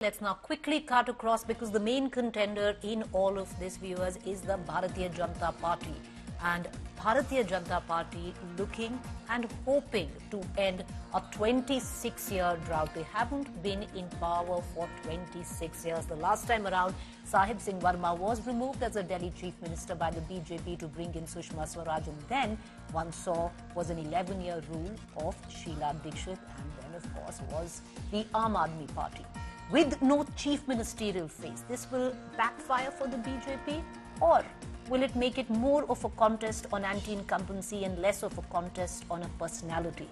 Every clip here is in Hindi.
Let's now quickly cut across because the main contender in all of this, viewers, is the Bharatiya Janata Party. And Bharatiya Janata Party looking and hoping to end a 26-year drought. They haven't been in power for 26 years. The last time around, Sahib Singh Verma was removed as a Delhi Chief Minister by the BJP to bring in Sushma Swaraj. And then one saw was an 11-year rule of Sheila Dikshit. And then, of course, was the Aam Aadmi Party. With no chief ministerial face, this will backfire for the BJP, or will it make it more of a contest on anti-incumbency and less of a contest on a personality?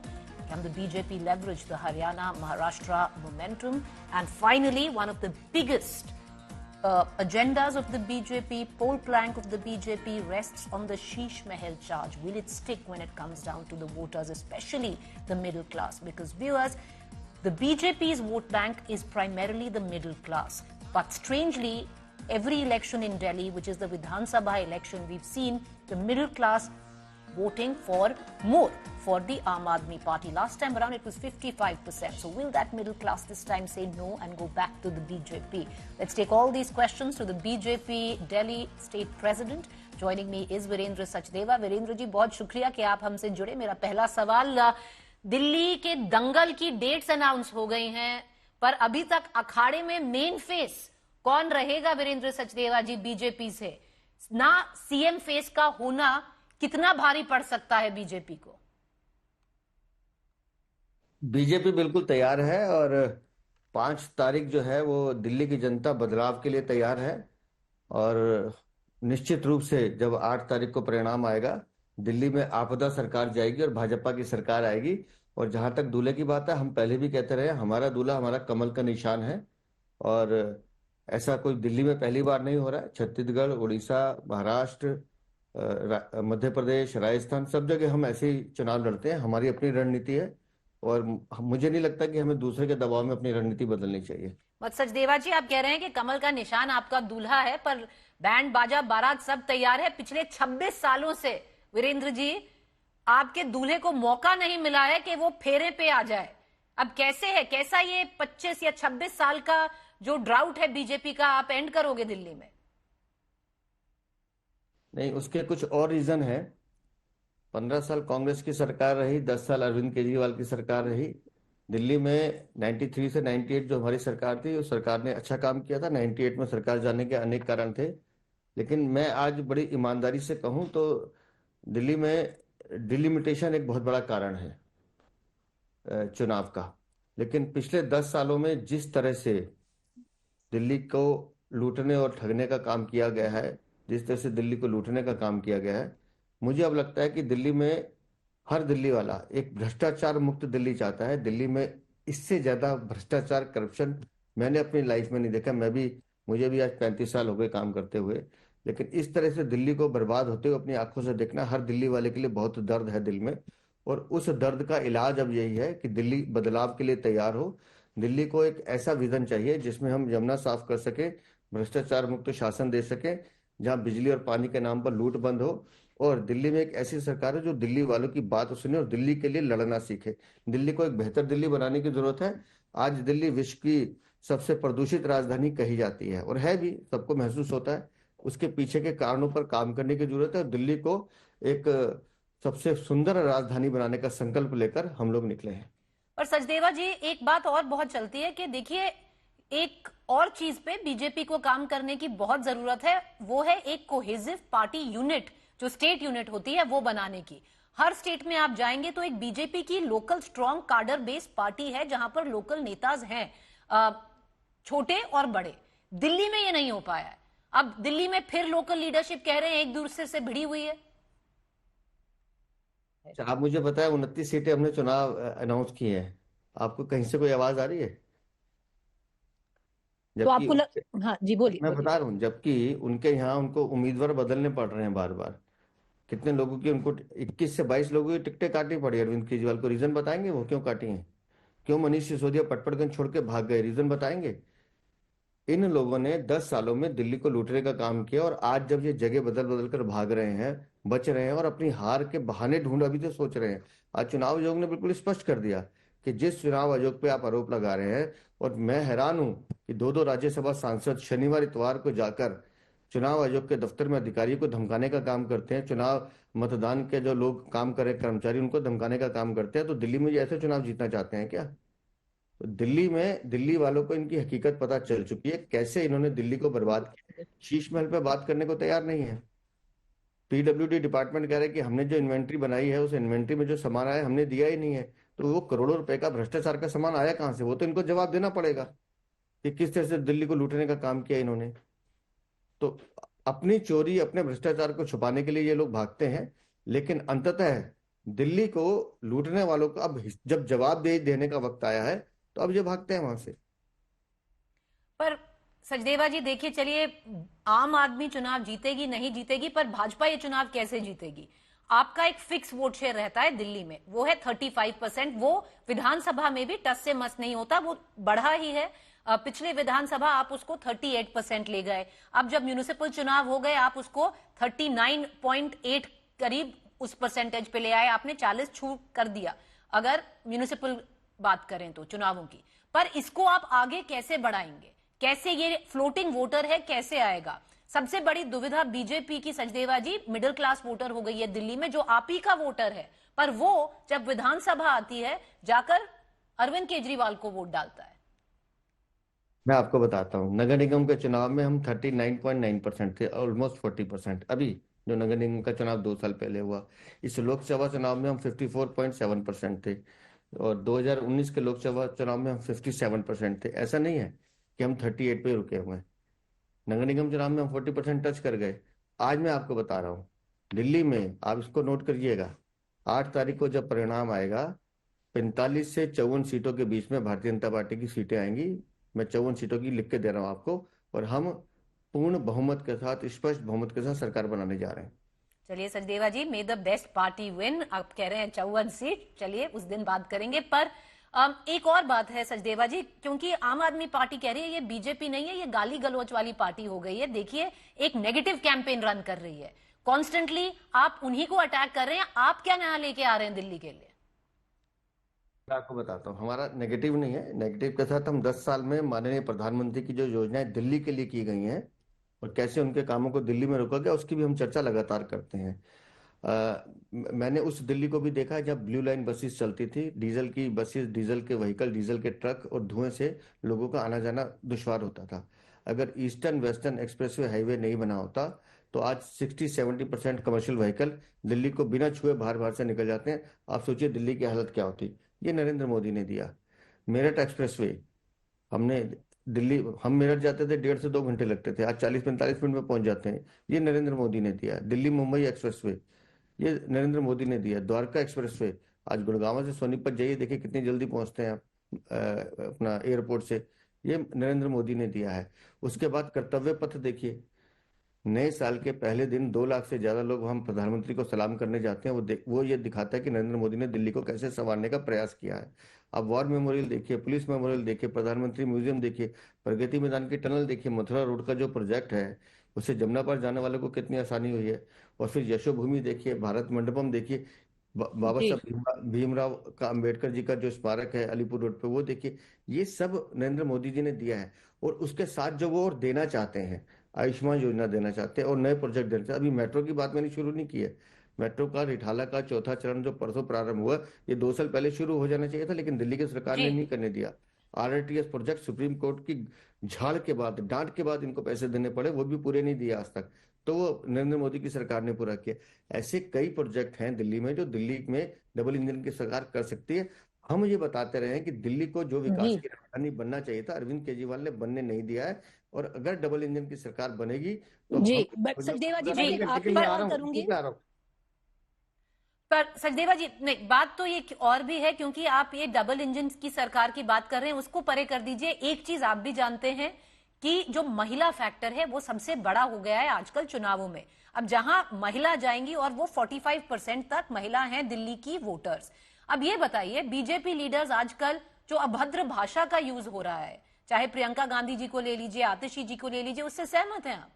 Can the BJP leverage the Haryana-Maharashtra momentum? And finally, one of the biggest agendas of the BJP, pole plank of the BJP, rests on the Sheesh Mahal charge. Will it stick when it comes down to the voters, especially the middle class? Because, viewers, the BJP's vote bank is primarily the middle class. But strangely, every election in Delhi, which is the Vidhan Sabha election, we've seen the middle class voting for more for the Aam Aadmi Party. Last time around, it was 55%. So will that middle class this time say no and go back to the BJP? Let's take all these questions to the BJP Delhi State President. Joining me is Virendra Sachdeva. Virendra ji, बहुत शुक्रिया कि आप हमसे जुड़े. मेरा पहला सवाल, दिल्ली के दंगल की डेट्स अनाउंस हो गई हैं, पर अभी तक अखाड़े में मेन फेस कौन रहेगा वीरेंद्र सचदेवा जी बीजेपी से? ना सीएम फेस का होना कितना भारी पड़ सकता है बीजेपी को? बीजेपी बिल्कुल तैयार है और 5 तारीख जो है वो दिल्ली की जनता बदलाव के लिए तैयार है। और निश्चित रूप से जब 8 तारीख को परिणाम आएगा, दिल्ली में आपदा सरकार जाएगी और भाजपा की सरकार आएगी। और जहां तक दूल्हे की बात है, हम पहले भी कहते रहे, हमारा दूल्हा हमारा कमल का निशान है। और ऐसा कोई दिल्ली में पहली बार नहीं हो रहा है। छत्तीसगढ़, उड़ीसा, महाराष्ट्र, मध्य प्रदेश, राजस्थान, सब जगह हम ऐसे ही चुनाव लड़ते हैं। हमारी अपनी रणनीति है और मुझे नहीं लगता कि हमें दूसरे के दबाव में अपनी रणनीति बदलनी चाहिए। सचदेवा जी, आप कह रहे हैं कि कमल का निशान आपका दूल्हा है, पर बैंड बाजा बारात सब तैयार है। पिछले 26 सालों से वीरेंद्र जी, आपके दूल्हे को मौका नहीं मिला है कि वो फेरे पे आ जाए। अब कैसे है, कैसा ये 25 या 26 साल का जो ड्राउट है बीजेपी का, आप एंड करोगे दिल्ली में? नहीं, उसके कुछ और रीजन है। 15 साल कांग्रेस की सरकार रही, 10 साल अरविंद केजरीवाल की सरकार रही। दिल्ली में 93 से 98 जो हमारी सरकार थी, उस सरकार ने अच्छा काम किया था। 98 में सरकार जाने के अनेक कारण थे, लेकिन मैं आज बड़ी ईमानदारी से कहूं तो दिल्ली में डिलिमिटेशन एक बहुत बड़ा कारण है चुनाव का। लेकिन पिछले 10 सालों में जिस तरह से दिल्ली को लूटने और ठगने का काम किया गया है, जिस तरह से दिल्ली को लूटने का काम किया गया है, मुझे अब लगता है कि दिल्ली में हर दिल्ली वाला एक भ्रष्टाचार मुक्त दिल्ली चाहता है। दिल्ली में इससे ज्यादा भ्रष्टाचार, करप्शन मैंने अपनी लाइफ में नहीं देखा। मुझे भी आज 35 साल हो गए काम करते हुए, लेकिन इस तरह से दिल्ली को बर्बाद होते हुए अपनी आंखों से देखना हर दिल्ली वाले के लिए बहुत दर्द है दिल में। और उस दर्द का इलाज अब यही है कि दिल्ली बदलाव के लिए तैयार हो। दिल्ली को एक ऐसा विजन चाहिए जिसमें हम यमुना साफ कर सके, भ्रष्टाचार मुक्त शासन दे सके, जहां बिजली और पानी के नाम पर लूट बंद हो। और दिल्ली में एक ऐसी सरकार है जो दिल्ली वालों की बात सुने और दिल्ली के लिए लड़ना सीखे। दिल्ली को एक बेहतर दिल्ली बनाने की जरूरत है। आज दिल्ली विश्व की सबसे प्रदूषित राजधानी कही जाती है, और है भी, सबको महसूस होता है। उसके पीछे के कारणों पर काम करने की जरूरत है। दिल्ली को एक सबसे सुंदर राजधानी बनाने का संकल्प लेकर हम लोग निकले हैं। और सचदेवा जी, एक बात और बहुत चलती है कि देखिए, एक और चीज पे बीजेपी को काम करने की बहुत जरूरत है, वो है एक कोहेसिव पार्टी यूनिट, जो स्टेट यूनिट होती है वो बनाने की। हर स्टेट में आप जाएंगे तो एक बीजेपी की लोकल स्ट्रॉन्ग कार्डर बेस्ड पार्टी है, जहां पर लोकल नेताज हैं, छोटे और बड़े। दिल्ली में ये नहीं हो पाया है। अब दिल्ली में फिर लोकल लीडरशिप कह रहे हैं एक दूसरे से भिड़ी हुई है। आप मुझे बताएं, 29 सीटें हमने चुनाव अनाउंस की हैं, आपको कहीं से कोई आवाज आ रही है? तो आपको हाँ जी, बोलिए। मैं बता रहा हूँ, जबकि उनके यहाँ उनको उम्मीदवार बदलने पड़ रहे हैं बार बार। कितने लोगों की, उनको 21 से 22 लोगों की टिकटें काटनी पड़ी अरविंद केजरीवाल को। रीजन बताएंगे वो क्यों काटी हैं? क्यों मनीष सिसोदिया पटपड़गंज छोड़ के भाग गए? रीजन बताएंगे? इन लोगों ने 10 सालों में दिल्ली को लूटने का काम किया, और आज जब ये जगह बदल बदल कर भाग रहे हैं, बच रहे हैं और अपनी हार के बहाने ढूंढ अभी तो सोच रहे हैं। आज चुनाव आयोग ने बिल्कुल स्पष्ट कर दिया कि जिस चुनाव आयोग पे आप आरोप लगा रहे हैं, और मैं हैरान हूं कि दो दो राज्यसभा सांसद शनिवार इतवार को जाकर चुनाव आयोग के दफ्तर में अधिकारियों को धमकाने का काम करते हैं, चुनाव मतदान के जो लोग काम कर रहे कर्मचारी उनको धमकाने का काम करते हैं। तो दिल्ली में ये ऐसे चुनाव जीतना चाहते हैं क्या? तो दिल्ली में दिल्ली वालों को इनकी हकीकत पता चल चुकी है, कैसे इन्होंने दिल्ली को बर्बाद किया। शीश महल पे बात करने को तैयार नहीं है। पीडब्ल्यूडी डिपार्टमेंट कह रहा है कि हमने जो इन्वेंट्री बनाई है उस इन्वेंट्री में जो सामान आया हमने दिया ही नहीं है। तो वो करोड़ों रुपए का भ्रष्टाचार का सामान आया कहाँ से? वो तो इनको जवाब देना पड़ेगा कि किस तरह से दिल्ली को लूटने का काम किया इन्होंने। तो अपनी चोरी, अपने भ्रष्टाचार को छुपाने के लिए ये लोग भागते हैं, लेकिन अंततः दिल्ली को लूटने वालों को अब जब जवाब देने का वक्त आया है तो अब ये भागते हैं वहां से। पर सचदेवा जी देखिए, चलिए आम आदमी चुनाव जीतेगी नहीं जीतेगी, पर भाजपा ये चुनाव कैसे जीतेगी? आपका एक फिक्स वोट शेयर रहता है दिल्ली में, वो है 35%। वो विधानसभा में भी टस से मस नहीं होता, वो बढ़ा ही है। पिछले विधानसभा आप उसको 38% ले गए, अब जब म्यूनिसिपल चुनाव हो गए आप उसको 39.8 करीब उस परसेंटेज पे ले आए। आपने 40 छू कर दिया अगर म्यूनिसिपल बात करें तो चुनावों की। पर इसको आप आगे कैसे बढ़ाएंगे? कैसे ये फ्लोटिंग वोटर है कैसे आएगा? सबसे बड़ी दुविधा बीजेपी की सचदेवा जी, मिडिल क्लास वोटर हो गई है दिल्ली में, जो आप ही का वोटर है, पर वो जब विधानसभा आती है जाकर अरविंद केजरीवाल को वोट डालता है। मैं आपको बताता हूँ, नगर निगम के चुनाव में हम 39.9% थे, ऑलमोस्ट 40%। अभी जो नगर निगम का चुनाव 2 साल पहले हुआ, इस लोकसभा चुनाव में हम 54.7% थे, और 2019 के लोकसभा चुनाव में हम 57% थे। ऐसा नहीं है कि हम 38 पे रुके हुए हैं। नगर निगम चुनाव में हम 40% टच कर गए। आज मैं आपको बता रहा हूँ, दिल्ली में आप इसको नोट करिएगा, 8 तारीख को जब परिणाम आएगा, 45 से 54 सीटों के बीच में भारतीय जनता पार्टी की सीटें आएंगी। मैं 54 सीटों की लिख के दे रहा हूं आपको, और हम पूर्ण बहुमत के साथ, स्पष्ट बहुमत के साथ सरकार बनाने जा रहे हैं। चलिए Sachdeva ji, may the best party win. आप कह रहे हैं 54 सीट, चलिए उस दिन बात करेंगे। पर एक और बात है सचदेवा जी, क्योंकि आम आदमी पार्टी कह रही है ये बीजेपी नहीं है, ये गाली गलौच वाली पार्टी हो गई है। देखिए, एक नेगेटिव कैंपेन रन कर रही है, कॉन्स्टेंटली आप उन्हीं को अटैक कर रहे हैं। आप क्या नया लेके आ रहे हैं दिल्ली के लिए? मैं आपको बताता हूँ, हमारा नेगेटिव नहीं है। नेगेटिव के साथ हम 10 साल में माननीय प्रधानमंत्री की जो योजनाएं दिल्ली के लिए की गई हैं और कैसे उनके कामों को दिल्ली में रोका गया, उसकी भी हम चर्चा लगातार करते हैं। मैंने उस दिल्ली को भी देखा है जब ब्लू लाइन बसेस चलती थी, डीजल की बसेस, डीजल के व्हीकल, डीजल के ट्रक, और धुएं से लोगों का आना जाना दुश्वार होता था। अगर ईस्टर्न वेस्टर्न एक्सप्रेसवे हाईवे नहीं बना होता तो आज 60-70% कमर्शियल व्हीकल दिल्ली को बिना छुए बाहर बाहर से निकल जाते हैं। आप सोचिए दिल्ली की हालत क्या होती। ये नरेंद्र मोदी ने दिया। मेरठ एक्सप्रेसवे, हमने दिल्ली, हम मेरठ जाते थे 1.5 से 2 घंटे लगते थे, आज 40-45 मिनट में पहुंच जाते हैं। ये नरेंद्र मोदी ने दिया। दिल्ली मुंबई एक्सप्रेसवे, ये नरेंद्र मोदी ने दिया। द्वारका एक्सप्रेसवे, आज गुड़गांव से सोनीपत जाइए, देखिए कितनी जल्दी पहुंचते हैं आप अपना एयरपोर्ट से, ये नरेंद्र मोदी ने दिया है। उसके बाद कर्तव्य पथ देखिए, नए साल के पहले दिन 2 लाख से ज्यादा लोग हम प्रधानमंत्री को सलाम करने जाते हैं। वो ये दिखाता है कि नरेंद्र मोदी ने दिल्ली को कैसे संवारने का प्रयास किया है। अब वॉर मेमोरियल देखिए, पुलिस मेमोरियल देखिए, प्रधानमंत्री म्यूजियम देखिए, प्रगति मैदान की टनल देखिए, मथुरा रोड का जो प्रोजेक्ट है उससे जमुना पार जाने वालों को कितनी आसानी हुई है। और फिर यशोभूमि देखिए, भारत मंडपम देखिए, बाबा जी, साहब भीमराव का अंबेडकर जी का जो स्मारक है अलीपुर रोड पे, वो देखिए। ये सब नरेंद्र मोदी जी ने दिया है। और उसके साथ जो वो और देना चाहते हैं, आयुष्मान योजना देना चाहते हैं और नए प्रोजेक्ट देना चाहते हैं। अभी मेट्रो की बात मैंने शुरू नहीं की है। मेट्रो का रिठाला का चौथा चरण जो परसों प्रारंभ हुआ, ये 2 साल पहले शुरू हो जाना चाहिए था, लेकिन दिल्ली की सरकार जी। ने नहीं करने दिया। आरआरटीएस प्रोजेक्ट सुप्रीम कोर्ट की झाड़ के बाद, डांट के बाद इनको पैसे देने पड़े, वो भी पूरे नहीं दिए आज तक। तो वो नरेंद्र मोदी की सरकार ने पूरा किया। ऐसे कई प्रोजेक्ट हैं दिल्ली में जो दिल्ली में डबल इंजन की सरकार कर सकती है। हम ये बताते रहे हैं कि दिल्ली को जो विकास जी, की राजधानी बनना चाहिए था, अरविंद केजरीवाल ने बनने नहीं दिया है। और अगर डबल इंजन की सरकार बनेगी तो जी, हम बट सचदेवा जी, मैं जी। एक टिकट आखिरी में आ सवाल रहा हूँ, करूंगी। टिकट में आ रहा हूँ। पर सचदेवा जी, नहीं, बात तो ये और भी है, क्योंकि आप ये डबल इंजन की सरकार की बात कर रहे हैं, उसको परे कर दीजिए। एक चीज आप भी जानते हैं कि जो महिला फैक्टर है वो सबसे बड़ा हो गया है आजकल चुनावों में। अब जहां महिला जाएंगी, और वो 45% तक महिला हैं दिल्ली की वोटर्स। अब ये बताइए, बीजेपी लीडर्स आजकल जो अभद्र भाषा का यूज हो रहा है, चाहे प्रियंका गांधी जी को ले लीजिए, आतिशी जी को ले लीजिए, उससे सहमत हैं आप?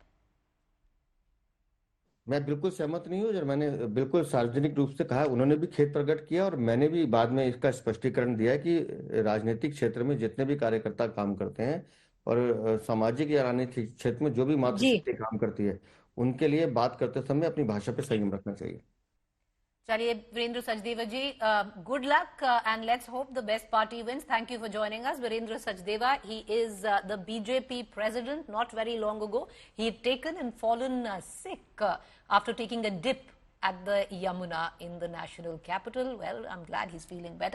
मैं बिल्कुल सहमत नहीं हूँ। और मैंने बिल्कुल सार्वजनिक रूप से कहा, उन्होंने भी खेद प्रकट किया और मैंने भी बाद में इसका स्पष्टीकरण दिया कि राजनीतिक क्षेत्र में जितने भी कार्यकर्ता काम करते हैं और सामाजिक या राजनीतिक क्षेत्र में जो भी जी, मातृशक्ति काम करती है, उनके लिए बात करते समय अपनी भाषा पे संयम रखना चाहिए। चलिए Virendra Sachdeva ji, good luck and let's hope the best party wins. Thank you for joining us. Virendra Sachdeva, he is the BJP president. Not very long ago, he had taken and fallen sick after taking a dip at the Yamuna in the national capital. Well, I'm glad he's feeling better.